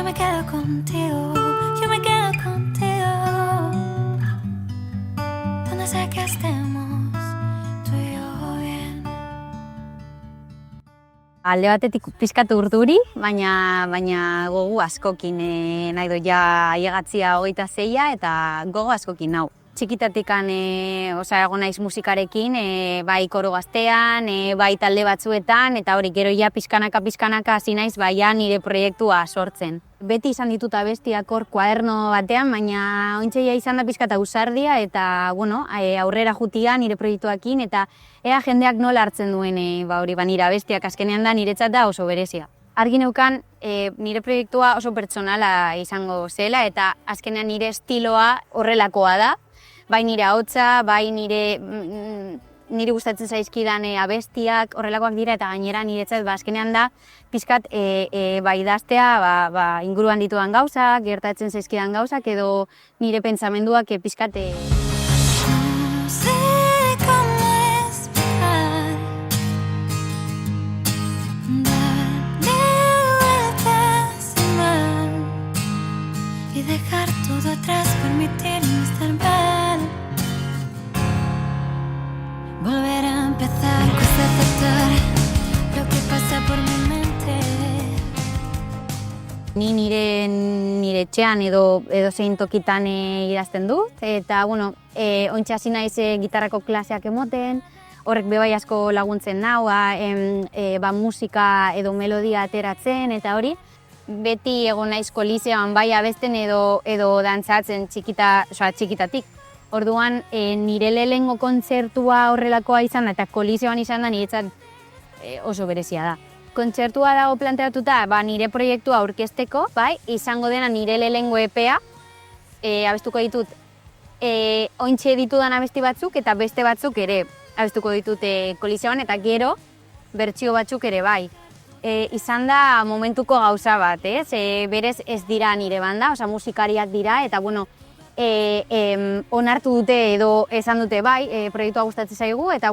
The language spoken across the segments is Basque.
Yo me quedo contigo, yo me quedo contigo. Donde sea que estemos, tú y yo bien. Alde batetik pizkat urduri, baina gogo askokin nahi do ja ailegatzia 26 eta gogo askokin nau. Txikitatikan egon naiz musikarekin, bai koro gaztean, bai talde batzuetan, eta hori gero ja pizkanaka hasi naiz ja nire proiektua sortzen. Beti izan ditut abestiak hor kuaderno batean, baina ointxeia izan da pizkata ausardia eta aurrera jutia nire proiektuakin, eta ea jendeak nola hartzen duen nire abestiak azkenean da niretzat da oso berezia. Argi neukan nire proiektua oso pertsonala izango zela eta azkenean nire estiloa horrelakoa da. Bai nire ahotsa, bai nire gustatzen zaizkidan abestiak horrelakoak dira eta gainera niretzat azkenean da pizkat bai idaztea inguruan ditudan gauzak, gertatzen zaizkidan gauzak edo nire pentsamenduak pizkat No sé cómo explicar, darle vueltas sin mal y dejar todo atrás, permitirme estar mal. Volver a empezar, cuesta aceptar lo que pasa por mi mente. Ni nire etxean edo zein tokitan idazten dut, eta ointxe hasi naiz gitarrako klaseak emoten, horrek bebai asko laguntzen nau, musika edo melodia ateratzen, eta hori. Beti egon naiz koliseoan bai abesten edo dantzatzen txikitatik. Orduan, nire lehengo kontzertua horrelakoa izan da, eta koliseoan izan da niretzat oso berezia da. Kontzertua dago planteatuta nire proiektua aurkezteko, izango dena nire lehengo epea, abestuko ditut ointxe ditudan abesti batzuk eta beste batzuk ere abestuko ditut koliseoan, eta gero bertsio batzuk ere bai. Izan da momentuko gauza bat, berez ez dira nire banda, musikariak dira, eta onartu dute edo esan dute proiektua gustatzen zaigu, eta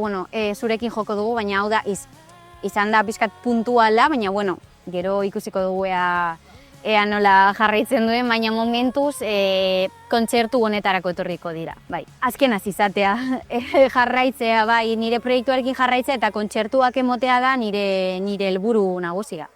zurekin joko dugu, baina hau da izan da pizkat puntuala, baina gero ikusiko dugu ea nola jarraitzen duen, baina momentuz kontzertu honetarako etorriko dira. Azkenaz izatea, jarraitzea, nire proiektuarekin jarraitzea eta kontzertuak emotea da nire helburu nagusia.